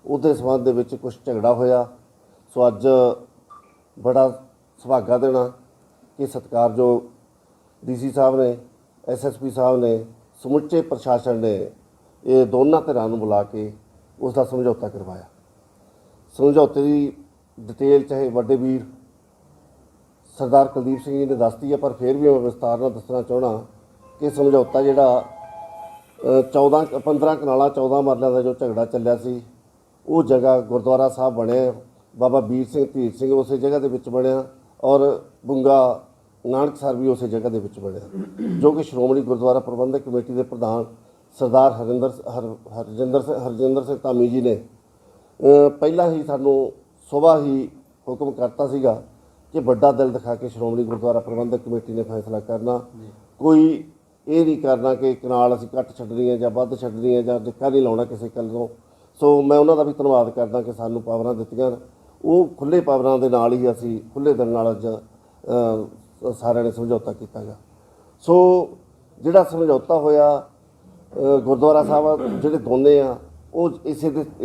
ਉਹਦੇ ਸੰਬੰਧ ਦੇ ਵਿੱਚ ਕੁਝ ਝਗੜਾ ਹੋਇਆ। ਸੋ ਅੱਜ ਬੜਾ ਸੁਭਾਗਾ ਦੇਣਾ ਕਿ ਸਤਿਕਾਰਯੋਗ ਡੀਸੀ ਸਾਹਿਬ ਨੇ, ਐਸਐਸਪੀ ਸਾਹਿਬ ਨੇ, ਸਮੁੱਚੇ ਪ੍ਰਸ਼ਾਸਨ ਨੇ ਇਹ ਦੋਨਾਂ ਧਿਰਾਂ ਨੂੰ ਬੁਲਾ ਕੇ ਉਸ ਦਾ ਸਮਝੌਤਾ ਕਰਵਾਇਆ। ਸਮਝੌਤੇ ਦੀ डिटेल चाहे वड्डे वीर सरदार कुलदीप सिंह जी ने दसती है, पर फिर भी मैं विस्तार नाल दसना चाहना कि समझौता जिहड़ा 15 कनाला 14 मरलियां का जो झगड़ा चलिया सी, वो जगह गुरुद्वारा साहब बने, बाबा वीर सिंह धीर सिंह उस जगह के विच बनया और बुंगा नानकसर भी उस जगह के विच बनया, जो कि श्रोमणी गुरुद्वारा प्रबंधक कमेटी के प्रधान सरदार हरजिंदर सिंह धामी जी ने पहला ही सानू सुबह ही हुक्म करता सीगा कि बड़ा दिल दिखा के श्रोमणी गुरुद्वारा प्रबंधक कमेटी ने फैसला करना, कोई ये नहीं करना कि कनाल असीं घट छड्डनी है जां वध छड्डनी है जां डिक्का नहीं लाउणा किसी गल्लों। सो मैं उन्हां दा भी धन्नवाद करदा कि सानू पावरां दित्तियां, वो खुले पावरां दे नाल ही असीं खुले दिल नाल अज सारिਆਂ ने समझौता कीता गया। सो जिहड़ा समझौता होया गुरुद्वारा साहब जिहड़े दोने आ वो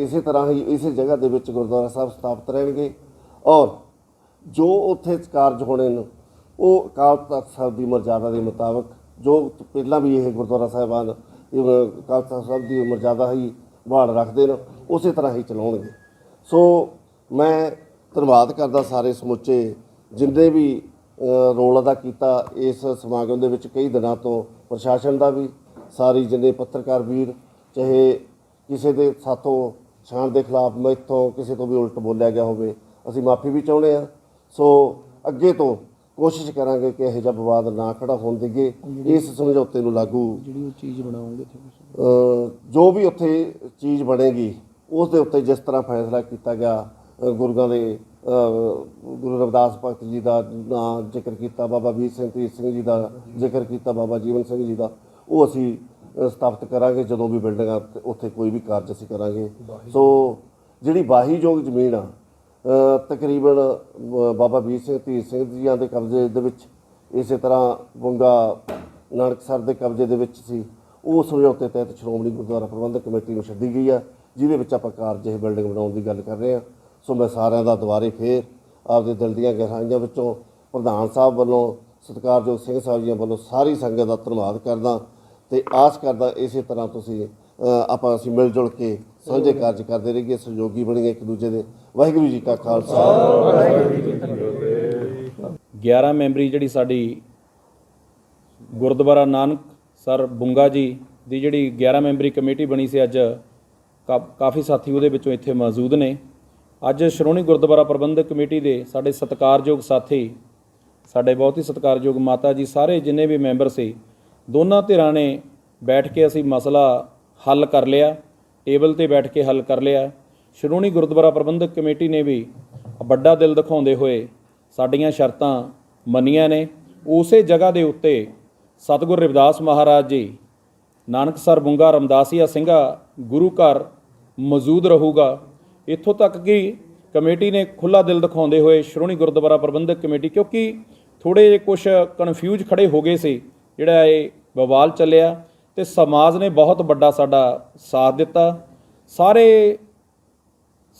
इसे तरह ही इस जगह के विच गुरुद्वारा साहब स्थापित रहेंगे और जो उत्थे कारज होने वो अकाल तख्त साहब की मर्यादा के मुताबिक जो पहला भी ये गुरुद्वारा साहिबान अकाल तख्त साहब की मर्यादा ही बहाल रखते हैं उस तरह ही चलाउणगे। सो मैं धन्नवाद करदा सारे समुचे जिन्ने भी रोल अदा किया इस समागम के विच, कई दिनों तो प्रशासन का भी, सारी जिन्ने पत्रकार वीर, चाहे किसी के साथों शान के खिलाफ मैथों किसी तो भी उल्ट बोलिया गया होवे, असीं माफ़ी भी चाहुंदे आ। सो अगे तो कोशिश करांगे कि यह जिहा विवाद ना खड़ा होण देईए। इस समझौते नूं लागू चीज़ बनाओगे जो भी उत्थे चीज़ बनेगी उस दे उत्ते जिस तरह फैसला किया गया, गुरुआं दे गुरु रविदास भगत जी का नाम जिक्र किया, बाबा वीर सिंह धीर सिंह जी का जिक्र किया, बाबा जीवन सिंह जी का, वो असीं स्थापित करांगे जदों भी बिल्डिंगां उत्थे कोई भी कारज असीं करांगे। सो जिहड़ी वाहीयोग जमीन आ तकरीबन बाबा वीर सिंह धीर सिंह जी के कब्जे दे विच, इस तरह बुंगा नानकसर के कब्जे दे विच सी, वो समझौते तहत श्रोमणी गुरुद्वारा प्रबंधक कमेटी नूं छड्डी गई है, जिहदे विच आपां कारज इह बिल्डिंग बनाउण दी गल कर रहे हैं। सो मैं सारिਆਂ ਦਾ दुबारे फिर आपदे दिल दीआं गहराइयां विचों प्रधान साहब वालों, सत्कारयोग सिंह साहब जी वालों सारी संगत का धन्नवाद करदा ते आस करदा इस तरह तुसीं आपां असीं मिल जुल के साझे कारज करते रहिए, सहयोगी बणीए एक दूजे दे। वाहिगुरू जी का खालसा, वाहिगुरू जी की फतेह। 11 मैंबरी जिहड़ी साडी गुरुद्वारा नानकसर बुंगा जी की जिहड़ी 11 मैंबरी कमेटी बनी सी, अज काफ़ी साथी उहदे विचों इत्थे मौजूद ने। अज श्रोमणी गुरुद्वारा प्रबंधक कमेटी के साडे सत्कारयोग साथी, साडे बहुत ही सत्कारयोग माता जी, सारे जिन्ने भी मैंबर से दोनों धिरां ने बैठ के असी मसला हल कर लिया, टेबल ते बैठ के हल कर लिया। श्रोमणी गुरुद्वारा प्रबंधक कमेटी ने भी बड़ा दिल दिखाउंदे होए साडियां शर्तां मन्नियां ने। उसे जगह के उत्ते सतगुरु रविदास महाराज जी नानकसर बुंगा रमदासिया सिंघा गुरु घर मौजूद रहूगा। इत्थों तक कि कमेटी ने खुला दिल दिखाउंदे होए श्रोमणी गुरुद्वारा प्रबंधक कमेटी, क्योंकि थोड़े कुछ कन्फ्यूज खड़े हो गए सी, जिहड़ा ये विवाद चलिया तो समाज ने बहुत बड़ा साडा साथ दिता।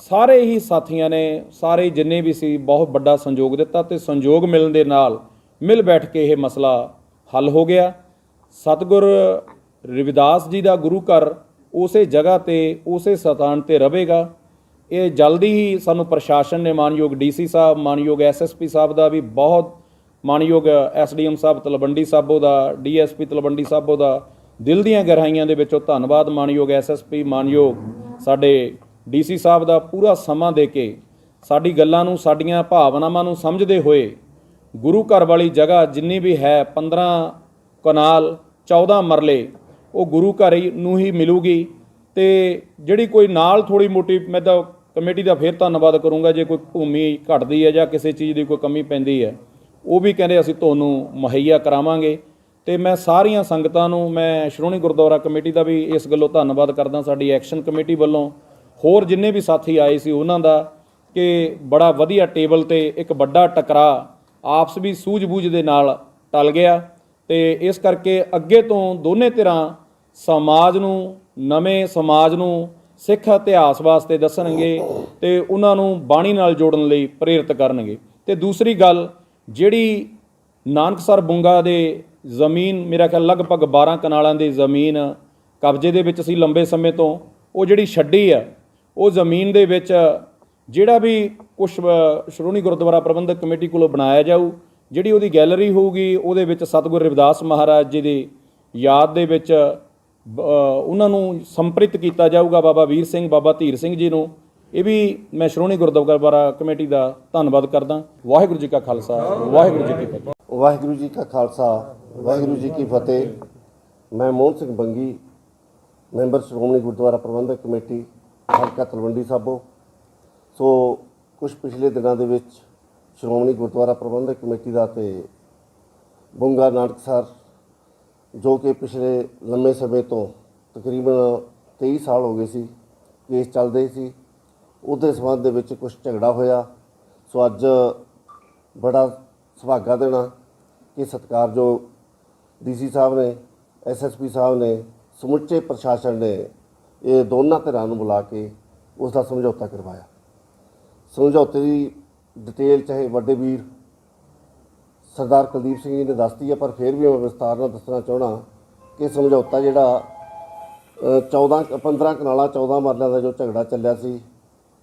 सारे ही साथियों ने, सारे जिन्ने भी सी बहुत बड़ा संयोग दिता तो संयोग मिलने दे नाल मिल बैठ के यह मसला हल हो गया। सतगुर रविदास जी का गुरु घर उस जगह ते उस स्थान ते रहेगा। ये जल्दी ही सानू प्रशासन ने, मानयोग डीसी साहब, मानयोग एसएसपी साहब का भी बहुत, मानयोग एसडीएम साहब तलवंडी साबो का, डीएसपी तलवंडी साबो का दिल दीआं गहराइयां दे विचों धन्नवाद। मानयोग एसएसपी, मानयोग साडे डीसी साहब का पूरा समा दे के साडी गल्लां नूं, साडीआं भावनावां नूं समझदे होए गुरु घर वाली जगह जिन्नी भी है 15 कनाल 14 मरले वो गुरु घर नूं ही मिलूगी। तो जिहड़ी कोई नाल थोड़ी मोटी, मैं तो कमेटी का फिर धन्नवाद करूँगा, जे कोई भूमि घटदी है जां किसी चीज़ की कोई कमी पैंदी है वो भी कहते असीं तुहानूं मुहैया करावांगे। तो मैं सारियां संगतां नूं, मैं श्रोमणी गुरुद्वारा कमेटी का भी इस गल्लों धन्नवाद करदा, साडी एक्शन कमेटी वालों होर जिन्ने भी साथी आए सी उन्हां दा, कि बड़ा वधिया टेबल ते एक बड़ा टकरा आपस भी सूझ-बूझ दे नाल टल गया। तो इस करके अगे तो दोने धिरां समाज नूं, नवें समाज नूं ਸਿੱਖ ਇਤਿਹਾਸ ਵਾਸਤੇ ਦੱਸਣਗੇ ਤੇ ਉਹਨਾਂ ਨੂੰ ਬਾਣੀ ਨਾਲ ਜੋੜਨ ਲਈ ਪ੍ਰੇਰਿਤ ਕਰਨਗੇ। ਤੇ ਦੂਸਰੀ ਗੱਲ, ਜਿਹੜੀ ਨਾਨਕਸਰ ਬੁੰਗਾ ਦੇ ਜ਼ਮੀਨ ਮੇਰਾ ਖਿਆਲ ਲਗਭਗ 12 ਕਨਾਲਾਂ ਦੀ ਜ਼ਮੀਨ ਕਬਜ਼ੇ ਦੇ ਵਿੱਚ ਸੀ ਲੰਬੇ ਸਮੇਂ ਤੋਂ, ਉਹ ਜਿਹੜੀ ਛੱਡੀ ਆ, ਉਹ ਜ਼ਮੀਨ ਦੇ ਵਿੱਚ ਜਿਹੜਾ ਵੀ ਕੁਛ ਸ਼੍ਰੋਮਣੀ ਗੁਰਦੁਆਰਾ ਪ੍ਰਬੰਧਕ ਕਮੇਟੀ ਕੋਲੋਂ ਬਣਾਇਆ ਜਾਊ, ਜਿਹੜੀ ਉਹਦੀ ਗੈਲਰੀ ਹੋਊਗੀ, ਉਹਦੇ ਵਿੱਚ ਸਤਿਗੁਰੂ ਰਵਿਦਾਸ ਮਹਾਰਾਜ ਜੀ ਦੀ ਯਾਦ ਦੇ ਵਿੱਚ ਉਹਨਾਂ ਨੂੰ ਸੰਪ੍ਰਿਤ ਕੀਤਾ ਜਾਊਗਾ, ਬਾਬਾ ਵੀਰ ਸਿੰਘ, ਬਾਬਾ ਧੀਰ ਸਿੰਘ ਜੀ ਨੂੰ। ਇਹ ਵੀ ਮੈਂ ਸ਼੍ਰੋਮਣੀ ਗੁਰਦੁਆਰਾ ਕਮੇਟੀ ਦਾ ਧੰਨਵਾਦ ਕਰਦਾ। ਵਾਹਿਗੁਰੂ ਜੀ ਕਾ ਖਾਲਸਾ, ਵਾਹਿਗੁਰੂ ਜੀ ਕੀ ਫਤਿਹ। ਵਾਹਿਗੁਰੂ ਜੀ ਕਾ ਖਾਲਸਾ, ਵਾਹਿਗੁਰੂ ਜੀ ਕੀ ਫਤਿਹ। ਮੈਂ ਮੋਹਨ ਸਿੰਘ ਬੰਗੀ, ਮੈਂਬਰ ਸ਼੍ਰੋਮਣੀ ਗੁਰਦੁਆਰਾ ਪ੍ਰਬੰਧਕ ਕਮੇਟੀ ਹਲਕਾ ਤਲਵੰਡੀ ਸਾਬੋ। ਸੋ ਕੁਝ ਪਿਛਲੇ ਦਿਨਾਂ ਦੇ ਵਿੱਚ ਸ਼੍ਰੋਮਣੀ ਗੁਰਦੁਆਰਾ ਪ੍ਰਬੰਧਕ ਕਮੇਟੀ ਦਾ ਤੇ ਬੁੰਗਾ ਨਾਨਕਸਰ, ਜੋ ਕਿ ਪਿਛਲੇ ਲੰਮੇ ਸਮੇਂ ਤੋਂ ਤਕਰੀਬਨ 23 ਸਾਲ ਹੋ ਗਏ ਸੀ ਕੇਸ ਚੱਲਦੇ ਸੀ, ਉਹਦੇ ਸੰਬੰਧ ਦੇ ਵਿੱਚ ਕੁਝ ਝਗੜਾ ਹੋਇਆ। ਸੋ ਅੱਜ ਬੜਾ ਸੁਭਾਗਾ ਦੇਣਾ ਕਿ ਸਤਿਕਾਰਯੋਗ ਡੀਸੀ ਸਾਹਿਬ ਨੇ, ਐਸਐਸਪੀ ਸਾਹਿਬ ਨੇ, ਸਮੁੱਚੇ ਪ੍ਰਸ਼ਾਸਨ ਨੇ ਇਹ ਦੋਨਾਂ ਧਿਰਾਂ ਨੂੰ ਬੁਲਾ ਕੇ ਉਸ ਦਾ ਸਮਝੌਤਾ ਕਰਵਾਇਆ। ਸਮਝੌਤੇ ਦੀ ਡਿਟੇਲ ਚਾਹੇ ਵੱਡੇ ਵੀਰ ਸਰਦਾਰ ਕੁਲਦੀਪ ਸਿੰਘ ਜੀ ਨੇ ਦੱਸਤੀ ਹੈ, ਪਰ ਫਿਰ ਵੀ ਮੈਂ ਵਿਸਤਾਰ ਨਾਲ ਦੱਸਣਾ ਚਾਹਣਾ ਕਿ ਸਮਝੌਤਾ ਜਿਹੜਾ 15 ਕਨਾਲਾਂ 14 ਮਰਲਿਆਂ ਦਾ ਜੋ ਝਗੜਾ ਚੱਲਿਆ ਸੀ,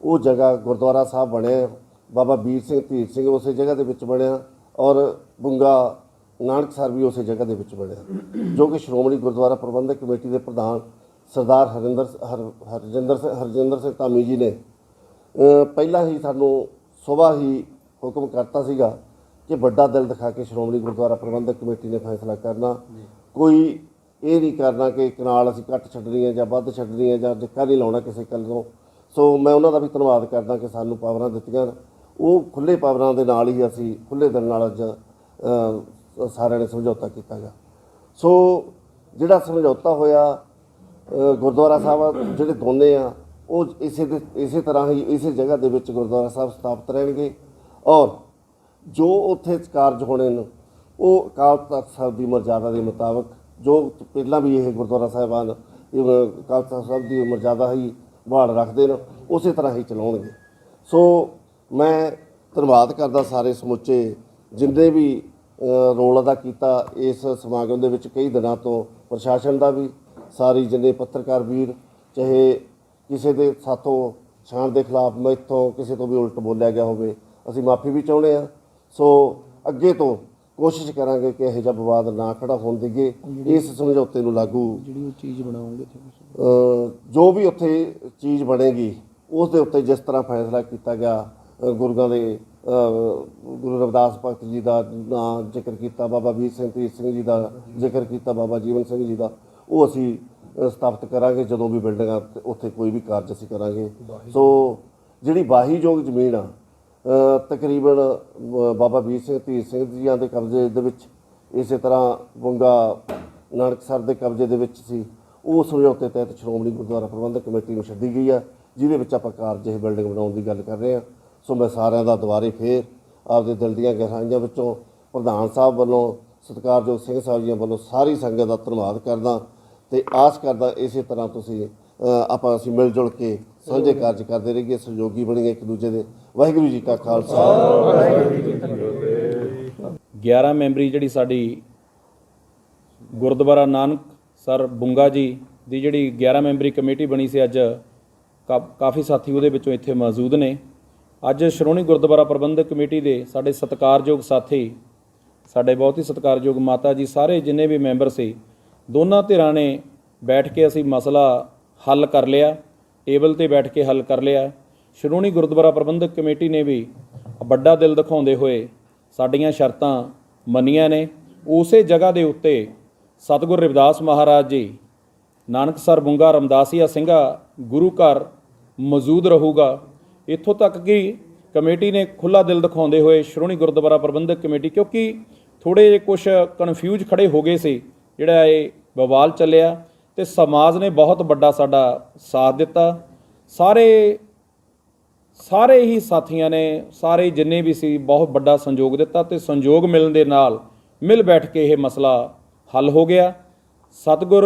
ਉਹ ਜਗ੍ਹਾ ਗੁਰਦੁਆਰਾ ਸਾਹਿਬ ਬਣਿਆ, ਬਾਬਾ ਵੀਰ ਸਿੰਘ ਧੀਰ ਸਿੰਘ ਉਸੇ ਜਗ੍ਹਾ ਦੇ ਵਿੱਚ ਬਣਿਆ, ਔਰ ਬੁੰਗਾ ਨਾਨਕਸਰ ਵੀ ਉਸੇ ਜਗ੍ਹਾ ਦੇ ਵਿੱਚ ਬਣਿਆ, ਜੋ ਕਿ ਸ਼੍ਰੋਮਣੀ ਗੁਰਦੁਆਰਾ ਪ੍ਰਬੰਧਕ ਕਮੇਟੀ ਦੇ ਪ੍ਰਧਾਨ ਸਰਦਾਰ ਹਰਜਿੰਦਰ ਸਿੰਘ ਧਾਮੀ ਜੀ ਨੇ ਪਹਿਲਾਂ ਹੀ ਸਾਨੂੰ ਸੁਬਾਹ ਹੀ ਹੁਕਮ ਕਰਤਾ ਸੀਗਾ ਕਿ ਵੱਡਾ ਦਿਲ ਦਿਖਾ ਕੇ ਸ਼੍ਰੋਮਣੀ ਗੁਰਦੁਆਰਾ ਪ੍ਰਬੰਧਕ ਕਮੇਟੀ ਨੇ ਫੈਸਲਾ ਕਰਨਾ। ਕੋਈ ਇਹ ਨਹੀਂ ਕਰਨਾ ਕਿ ਕਨਾਲ ਅਸੀਂ ਘੱਟ ਛੱਡਣੀ ਹੈ ਜਾਂ ਵੱਧ ਛੱਡਣੀ ਹੈ ਜਾਂ ਡਿੱਕਾ ਨਹੀਂ ਲਾਉਣਾ ਕਿਸੇ ਗੱਲ ਤੋਂ। ਸੋ ਮੈਂ ਉਹਨਾਂ ਦਾ ਵੀ ਧੰਨਵਾਦ ਕਰਦਾ ਕਿ ਸਾਨੂੰ ਪਾਵਰਾਂ ਦਿੱਤੀਆਂ। ਉਹ ਖੁੱਲ੍ਹੇ ਪਾਵਰਾਂ ਦੇ ਨਾਲ ਹੀ ਅਸੀਂ ਖੁੱਲ੍ਹੇ ਦਿਲ ਨਾਲ ਅੱਜ ਸਾਰਿਆਂ ਨੇ ਸਮਝੌਤਾ ਕੀਤਾ ਗਾ। ਸੋ ਜਿਹੜਾ ਸਮਝੌਤਾ ਹੋਇਆ, ਗੁਰਦੁਆਰਾ ਸਾਹਿਬ ਜਿਹੜੇ ਦੋਨੇ ਆ ਉਹ ਇਸੇ ਤਰ੍ਹਾਂ ਹੀ ਇਸੇ ਜਗ੍ਹਾ ਦੇ ਵਿੱਚ ਗੁਰਦੁਆਰਾ ਸਾਹਿਬ ਸਥਾਪਿਤ ਰਹਿਣਗੇ, ਔਰ ਜੋ ਉੱਥੇ ਕਾਰਜ ਹੋਣੇ ਨੇ ਉਹ ਅਕਾਲ ਤਖ਼ਤ ਸਾਹਿਬ ਦੀ ਮਰਜ਼ਾਦਾ ਦੇ ਮੁਤਾਬਕ, ਜੋ ਪਹਿਲਾਂ ਵੀ ਇਹ ਗੁਰਦੁਆਰਾ ਸਾਹਿਬਾਨ ਅਕਾਲ ਤਖ਼ਤ ਸਾਹਿਬ ਦੀ ਮਰਜ਼ਾਦਾ ਹੀ ਬਹਾਲ ਰੱਖਦੇ ਨੇ, ਉਸੇ ਤਰ੍ਹਾਂ ਹੀ ਚਲਾਉਣਗੇ। ਸੋ ਮੈਂ ਧੰਨਵਾਦ ਕਰਦਾ ਸਾਰੇ ਸਮੁੱਚੇ ਜਿੰਨੇ ਵੀ ਰੋਲ ਅਦਾ ਕੀਤਾ ਇਸ ਸਮਾਗਮ ਦੇ ਵਿੱਚ। ਕਈ ਦਿਨਾਂ ਤੋਂ ਪ੍ਰਸ਼ਾਸਨ ਦਾ ਵੀ, ਸਾਰੀ ਜਿੰਨੇ ਪੱਤਰਕਾਰ ਵੀਰ, ਚਾਹੇ ਕਿਸੇ ਦੇ ਸਾਥੋਂ ਸ਼ਾਨ ਦੇ ਖਿਲਾਫ ਮੈਥੋਂ ਕਿਸੇ ਤੋਂ ਵੀ ਉਲਟ ਬੋਲਿਆ ਗਿਆ ਹੋਵੇ, ਅਸੀਂ ਮਾਫੀ ਵੀ ਚਾਹੁੰਦੇ ਹਾਂ। ਸੋ ਅੱਗੇ ਤੋਂ ਕੋਸ਼ਿਸ਼ ਕਰਾਂਗੇ ਕਿ ਇਹੋ ਜਿਹਾ ਵਿਵਾਦ ਨਾ ਖੜਾ ਹੋਣ ਦੇਈਏ। ਇਸ ਸਮਝੌਤੇ ਨੂੰ ਲਾਗੂ ਜਿਹੜੀ ਉਹ ਚੀਜ਼ ਬਣਾਉਂਗੇ, ਜੋ ਵੀ ਉੱਥੇ ਚੀਜ਼ ਬਣੇਗੀ ਉਸ ਦੇ ਉੱਤੇ ਜਿਸ ਤਰ੍ਹਾਂ ਫੈਸਲਾ ਕੀਤਾ ਗਿਆ, ਗੁਰੂਆਂ ਦੇ ਗੁਰੂ ਰਵਿਦਾਸ ਭਗਤ ਜੀ ਦਾ ਨਾਂ ਜ਼ਿਕਰ ਕੀਤਾ, ਬਾਬਾ ਵੀਰ ਸਿੰਘ ਧੀਰ ਸਿੰਘ ਜੀ ਦਾ ਜ਼ਿਕਰ ਕੀਤਾ, ਬਾਬਾ ਜੀਵਨ ਸਿੰਘ ਜੀ ਦਾ, ਉਹ ਅਸੀਂ ਸਥਾਪਿਤ ਕਰਾਂਗੇ ਜਦੋਂ ਵੀ ਬਿਲਡਿੰਗਾਂ ਉੱਥੇ ਕੋਈ ਵੀ ਕਾਰਜ ਅਸੀਂ ਕਰਾਂਗੇ। ਸੋ ਜਿਹੜੀ ਵਾਹੀਯੋਗ ਜ਼ਮੀਨ ਆ ਤਕਰੀਬਨ ਬਾਬਾ ਵੀਰ ਸਿੰਘ ਧੀਰ ਸਿੰਘ ਜੀਆਂ ਦੇ ਕਬਜ਼ੇ ਦੇ ਵਿੱਚ, ਇਸੇ ਤਰ੍ਹਾਂ ਬੁੰਗਾ ਨਾਨਕਸਰ ਦੇ ਕਬਜ਼ੇ ਦੇ ਵਿੱਚ ਸੀ, ਉਹ ਸਮਝੌਤੇ ਤਹਿਤ ਸ਼੍ਰੋਮਣੀ ਗੁਰਦੁਆਰਾ ਪ੍ਰਬੰਧਕ ਕਮੇਟੀ ਨੂੰ ਛੱਡੀ ਗਈ ਆ, ਜਿਹਦੇ ਵਿੱਚ ਆਪਾਂ ਕਾਰਜ ਇਹ ਬਿਲਡਿੰਗ ਬਣਾਉਣ ਦੀ ਗੱਲ ਕਰ ਰਹੇ ਹਾਂ। ਸੋ ਮੈਂ ਸਾਰਿਆਂ ਦਾ ਦੁਬਾਰੇ ਫੇਰ ਆਪਦੇ ਦਿਲ ਦੀਆਂ ਗਹਿਰਾਈਆਂ ਵਿੱਚੋਂ ਪ੍ਰਧਾਨ ਸਾਹਿਬ ਵੱਲੋਂ, ਸਤਿਕਾਰਯੋਗ ਸਿੰਘ ਸਾਹਿਬ ਜੀਆਂ ਵੱਲੋਂ ਸਾਰੀ ਸੰਗਤ ਦਾ ਧੰਨਵਾਦ ਕਰਦਾ ਤੇ ਆਸ ਕਰਦਾ ਇਸੇ ਤਰ੍ਹਾਂ ਤੁਸੀਂ ਅਸੀਂ ਮਿਲ ਜੁਲ ਕੇ ਸਾਂਝੇ ਕਾਰਜ ਕਰਦੇ ਰਹੀਏ, ਸਹਿਯੋਗੀ ਬਣੀਏ ਇੱਕ ਦੂਜੇ ਦੇ। ਵਾਹਿਗੁਰੂ ਜੀ ਕਾ ਖਾਲਸਾ, ਵਾਹਿਗੁਰੂ ਜੀ ਕੀ ਫਤਿਹ। 11 ਮੈਂਬਰੀ ਜਿਹੜੀ ਸਾਡੀ ਗੁਰਦੁਆਰਾ ਨਾਨਕਸਰ ਬੁੰਗਾ ਜੀ ਦੀ ਜਿਹੜੀ 11 ਮੈਂਬਰੀ ਕਮੇਟੀ ਬਣੀ ਸੀ, ਅੱਜ ਕਾਫੀ ਸਾਥੀ ਉਹਦੇ ਵਿੱਚੋਂ ਇੱਥੇ ਮੌਜੂਦ ਨੇ। ਅੱਜ ਸ਼੍ਰੋਮਣੀ ਗੁਰਦੁਆਰਾ ਪ੍ਰਬੰਧਕ ਕਮੇਟੀ ਦੇ ਸਾਡੇ ਸਤਿਕਾਰਯੋਗ ਸਾਥੀ, ਸਾਡੇ ਬਹੁਤ ਹੀ ਸਤਿਕਾਰਯੋਗ ਮਾਤਾ ਜੀ, ਸਾਰੇ ਜਿੰਨੇ ਵੀ ਮੈਂਬਰ ਸੀ, ਦੋਨਾਂ ਧਿਰਾਂ ਨੇ ਬੈਠ ਕੇ ਅਸੀਂ ਮਸਲਾ ਹੱਲ ਕਰ ਲਿਆ, ਟੇਬਲ ਤੇ ਬੈਠ ਕੇ ਹੱਲ ਕਰ ਲਿਆ। ਸ਼੍ਰੋਮਣੀ ਗੁਰਦੁਆਰਾ ਪ੍ਰਬੰਧਕ ਕਮੇਟੀ ਨੇ ਵੀ ਵੱਡਾ ਦਿਲ ਦਿਖਾਉਂਦੇ ਹੋਏ ਸਾਡੀਆਂ ਸ਼ਰਤਾਂ ਮੰਨੀਆਂ ਨੇ। ਉਸੇ ਜਗ੍ਹਾ ਦੇ ਉੱਤੇ ਸਤਿਗੁਰੂ ਰਵਿਦਾਸ ਮਹਾਰਾਜ ਜੀ ਨਾਨਕਸਰ ਬੁੰਗਾ ਰਮਦਾਸੀਆ ਸਿੰਘਾ ਗੁਰੂ ਘਰ ਮੌਜੂਦ ਰਹੂਗਾ। ਇੱਥੋਂ ਤੱਕ ਕਿ ਕਮੇਟੀ ਨੇ ਖੁੱਲ੍ਹਾ ਦਿਲ ਦਿਖਾਉਂਦੇ ਹੋਏ ਸ਼੍ਰੋਮਣੀ ਗੁਰਦੁਆਰਾ ਪ੍ਰਬੰਧਕ ਕਮੇਟੀ, ਕਿਉਂਕਿ ਥੋੜ੍ਹੇ ਜਿਹੇ ਕੁਛ ਕਨਫਿਊਜ਼ ਖੜੇ ਹੋ ਗਏ ਸੀ, ਜਿਹੜਾ ਇਹ ਬਵਾਲ ਚੱਲਿਆ, ਤੇ ਸਮਾਜ ਨੇ ਬਹੁਤ ਵੱਡਾ ਸਾਡਾ ਸਾਥ ਦਿੱਤਾ। ਸਾਰੇ ਹੀ ਸਾਥੀਆਂ ਨੇ, ਸਾਰੇ ਜਿੰਨੇ ਵੀ ਸੀ, ਬਹੁਤ ਵੱਡਾ ਸੰਯੋਗ ਦਿੱਤਾ ਤੇ ਸੰਯੋਗ ਮਿਲਣ ਦੇ ਨਾਲ ਮਿਲ ਬੈਠ ਕੇ ਇਹ ਮਸਲਾ ਹੱਲ ਹੋ ਗਿਆ। ਸਤਿਗੁਰ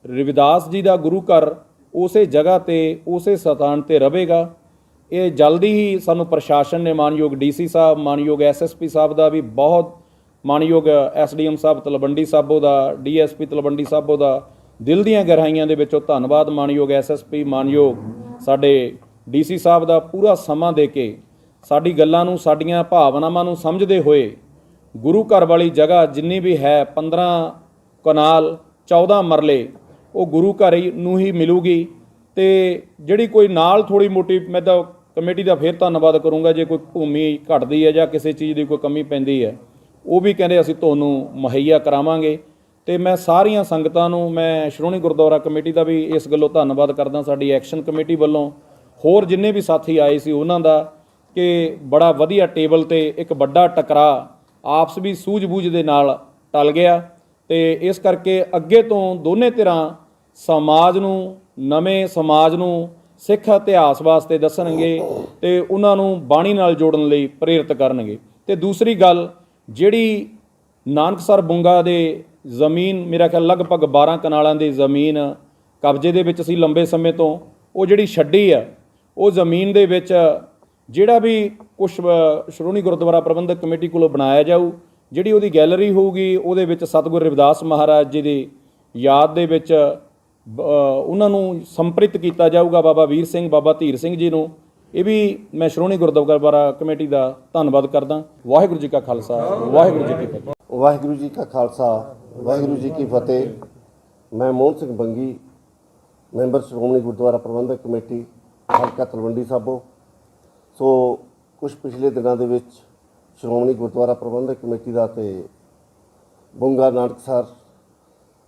ਰਵਿਦਾਸ ਜੀ ਦਾ ਗੁਰੂ ਘਰ ਉਸੇ ਜਗ੍ਹਾ ਤੇ ਉਸੇ ਸਥਾਨ ਤੇ ਰਹੇਗਾ। ਇਹ ਜਲਦੀ ਹੀ ਸਾਨੂੰ ਪ੍ਰਸ਼ਾਸਨ ਨੇ ਮਾਨਯੋਗ ਡੀਸੀ ਸਾਹਿਬ, ਮਾਨਯੋਗ ਐਸਐਸਪੀ ਸਾਹਿਬ ਦਾ ਵੀ ਬਹੁਤ, ਮਾਨਯੋਗ ਐਸਡੀਐਮ ਸਾਹਿਬ ਤਲਵੰਡੀ ਸਾਬੋ ਦਾ, ਡੀਐਸਪੀ ਤਲਵੰਡੀ ਸਾਬੋ ਦਾ ਦਿਲ ਦੀਆਂ ਗਹਿਰਾਈਆਂ ਦੇ ਵਿੱਚੋਂ ਧੰਨਵਾਦ। ਮਾਨਯੋਗ ਐਸਐਸਪੀ, ਮਾਨਯੋਗ ਸਾਡੇ ਡੀਸੀ ਸਾਹਿਬ ਦਾ ਪੂਰਾ ਸਮਾਂ ਦੇ ਕੇ ਸਾਡੀ ਗੱਲਾਂ ਨੂੰ, ਸਾਡੀਆਂ ਭਾਵਨਾਵਾਂ ਨੂੰ ਸਮਝਦੇ ਹੋਏ ਗੁਰੂ ਘਰ ਵਾਲੀ ਜਗ੍ਹਾ ਜਿੰਨੀ ਵੀ ਹੈ 15 ਕਨਾਲ 14 ਮਰਲੇ ਉਹ ਗੁਰੂ ਘਰ ਨੂੰ ਹੀ ਮਿਲੂਗੀ। ਤੇ ਜਿਹੜੀ ਕੋਈ ਨਾਲ ਥੋੜ੍ਹੀ ਮੋਟੀ, ਮੈਂ ਤਾਂ ਕਮੇਟੀ ਦਾ ਫਿਰ ਧੰਨਵਾਦ ਕਰੂੰਗਾ, ਜੇ ਕੋਈ ਭੂਮੀ ਘਟਦੀ ਹੈ ਜਾਂ ਕਿਸੇ ਚੀਜ਼ ਦੀ ਕੋਈ ਕਮੀ ਪੈਂਦੀ ਹੈ ਉਹ ਵੀ ਕਹਿੰਦੇ ਅਸੀਂ ਤੁਹਾਨੂੰ ਮੁਹੱਈਆ ਕਰਾਵਾਂਗੇ। ਤੇ ਮੈਂ ਸਾਰੀਆਂ ਸੰਗਤਾਂ ਨੂੰ, ਮੈਂ ਸ਼੍ਰੋਮਣੀ ਗੁਰਦੁਆਰਾ ਕਮੇਟੀ ਦਾ ਵੀ ਇਸ ਗੱਲੋਂ ਧੰਨਵਾਦ ਕਰਦਾ, ਸਾਡੀ ਐਕਸ਼ਨ ਕਮੇਟੀ ਵੱਲੋਂ, ਹੋਰ ਜਿੰਨੇ ਵੀ ਸਾਥੀ ਆਏ ਸੀ ਉਹਨਾਂ ਦਾ, ਕਿ ਬੜਾ ਵਧੀਆ ਟੇਬਲ ਤੇ ਇੱਕ ਵੱਡਾ ਟਕਰਾਅ ਆਪਸ ਵੀ ਸੂਝ-ਬੂਝ ਦੇ ਨਾਲ ਟਲ ਗਿਆ। ਤੇ ਇਸ ਕਰਕੇ ਅੱਗੇ ਤੋਂ ਦੋਨੇ ਧਿਰਾਂ ਸਮਾਜ ਨੂੰ, ਨਵੇਂ ਸਮਾਜ ਨੂੰ ਸਿੱਖ ਇਤਿਹਾਸ ਵਾਸਤੇ ਦੱਸਣਗੇ ਤੇ ਉਹਨਾਂ ਨੂੰ ਬਾਣੀ ਨਾਲ ਜੋੜਨ ਲਈ ਪ੍ਰੇਰਿਤ ਕਰਨਗੇ। ਤੇ ਦੂਸਰੀ ਗੱਲ, ਜਿਹੜੀ ਨਾਨਕਸਰ ਬੁੰਗਾ ਦੇ ਜ਼ਮੀਨ, ਮੇਰਾ ਖਿਆਲ ਲਗਭਗ 12 ਕਨਾਲਾਂ ਦੀ ਜ਼ਮੀਨ ਕਬਜ਼ੇ ਦੇ ਵਿੱਚ ਸੀ ਲੰਬੇ ਸਮੇਂ ਤੋਂ, ਉਹ ਜਿਹੜੀ ਛੱਡੀ ਆ, ਉਹ ਜ਼ਮੀਨ ਦੇ ਵਿੱਚ ਜਿਹੜਾ ਵੀ ਕੁਛ ਸ਼੍ਰੋਮਣੀ ਗੁਰਦੁਆਰਾ ਪ੍ਰਬੰਧਕ ਕਮੇਟੀ ਕੋਲੋਂ ਬਣਾਇਆ ਜਾਊ, ਜਿਹੜੀ ਉਹਦੀ ਗੈਲਰੀ ਹੋਊਗੀ, ਉਹਦੇ ਵਿੱਚ ਸਤਿਗੁਰੂ ਰਵਿਦਾਸ ਮਹਾਰਾਜ ਜੀ ਦੀ ਯਾਦ ਦੇ ਵਿੱਚ ਉਹਨਾਂ ਨੂੰ ਸੰਪ੍ਰਿਤ ਕੀਤਾ ਜਾਊਗਾ, ਬਾਬਾ ਵੀਰ ਸਿੰਘ, ਬਾਬਾ ਧੀਰ ਸਿੰਘ ਜੀ ਨੂੰ। ਇਹ ਵੀ ਮੈਂ ਸ਼੍ਰੋਮਣੀ ਗੁਰਦੁਆਰਾ ਕਮੇਟੀ ਦਾ ਧੰਨਵਾਦ ਕਰਦਾ। ਵਾਹਿਗੁਰੂ ਜੀ ਕਾ ਖਾਲਸਾ, ਵਾਹਿਗੁਰੂ ਜੀ ਕੀ ਫਤਿਹ। ਵਾਹਿਗੁਰੂ ਜੀ ਕਾ ਖਾਲਸਾ, ਵਾਹਿਗੁਰੂ ਜੀ ਕੀ ਫਤਿਹ। ਮੈਂ ਮੋਹਨ ਸਿੰਘ ਬੰਗੀ, ਮੈਂਬਰ ਸ਼੍ਰੋਮਣੀ ਗੁਰਦੁਆਰਾ ਪ੍ਰਬੰਧਕ ਕਮੇਟੀ ਹਲਕਾ ਤਲਵੰਡੀ ਸਾਬੋ। ਸੋ ਕੁਝ ਪਿਛਲੇ ਦਿਨਾਂ ਦੇ ਵਿੱਚ ਸ਼੍ਰੋਮਣੀ ਗੁਰਦੁਆਰਾ ਪ੍ਰਬੰਧਕ ਕਮੇਟੀ ਦਾ ਤੇ ਬੁੰਗਾ ਨਾਨਕਸਰ,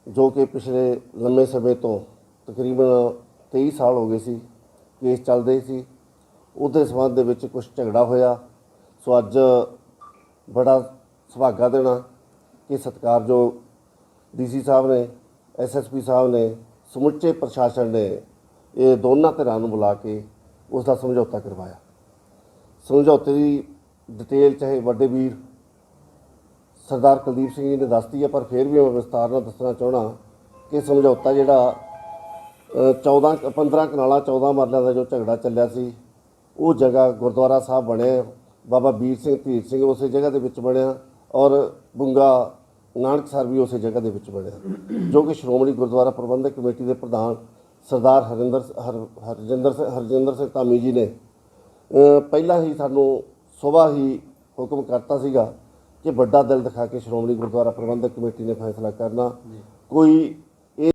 ਜੋ ਕਿ ਪਿਛਲੇ ਲੰਮੇ ਸਮੇਂ ਤੋਂ ਤਕਰੀਬਨ 23 ਸਾਲ ਹੋ ਗਏ ਸੀ ਕੇਸ ਚੱਲਦੇ ਸੀ, ਉਹਦੇ ਸੰਬੰਧ ਦੇ ਵਿੱਚ ਕੁਝ ਝਗੜਾ ਹੋਇਆ। ਸੋ ਅੱਜ ਬੜਾ ਸੁਭਾਗਾ ਦੇਣਾ ਕਿ ਸਤਿਕਾਰਯੋਗ ਡੀਸੀ ਸਾਹਿਬ ਨੇ, ਐਸਐਸਪੀ ਸਾਹਿਬ ਨੇ, ਸਮੁੱਚੇ ਪ੍ਰਸ਼ਾਸਨ ਨੇ ਇਹ ਦੋਨਾਂ ਧਿਰਾਂ ਨੂੰ ਬੁਲਾ ਕੇ ਉਸ ਦਾ ਸਮਝੌਤਾ ਕਰਵਾਇਆ। ਸਮਝੌਤੇ ਦੀ ਡਿਟੇਲ ਚਾਹੇ ਵੱਡੇ ਵੀਰ ਸਰਦਾਰ ਕੁਲਦੀਪ ਸਿੰਘ ਜੀ ਨੇ ਦੱਸਤੀ ਹੈ, ਪਰ ਫਿਰ ਵੀ ਮੈਂ ਵਿਸਤਾਰ ਨਾਲ ਦੱਸਣਾ ਚਾਹੁੰਦਾ ਕਿ ਸਮਝੌਤਾ ਜਿਹੜਾ 15 ਕਨਾਲਾਂ 14 ਮਰਲਿਆਂ ਦਾ ਜੋ ਝਗੜਾ ਚੱਲਿਆ ਸੀ, ਉਹ ਜਗ੍ਹਾ ਗੁਰਦੁਆਰਾ ਸਾਹਿਬ ਬਣਿਆ, ਬਾਬਾ ਵੀਰ ਸਿੰਘ, ਧੀਰ ਸਿੰਘ ਉਸੇ ਜਗ੍ਹਾ ਦੇ ਵਿੱਚ ਬਣਿਆ, ਔਰ ਬੁੰਗਾ ਨਾਨਕਸਰ ਵੀ ਉਸੇ ਜਗ੍ਹਾ ਦੇ ਵਿੱਚ ਬਣਿਆ, ਜੋ ਕਿ ਸ਼੍ਰੋਮਣੀ ਗੁਰਦੁਆਰਾ ਪ੍ਰਬੰਧਕ ਕਮੇਟੀ ਦੇ ਪ੍ਰਧਾਨ ਸਰਦਾਰ ਹਰਜਿੰਦਰ ਸਿੰਘ ਧਾਮੀ ਜੀ ਨੇ ਪਹਿਲਾਂ ਹੀ ਸਾਨੂੰ ਸੁਬਾਹ ਹੀ ਹੁਕਮ ਕਰਤਾ ਸੀਗਾ ਕਿ ਵੱਡਾ ਦਿਲ ਦਿਖਾ ਕੇ ਸ਼੍ਰੋਮਣੀ ਗੁਰਦੁਆਰਾ ਪ੍ਰਬੰਧਕ ਕਮੇਟੀ ਨੇ ਫੈਸਲਾ ਕਰਨਾ। ਕੋਈ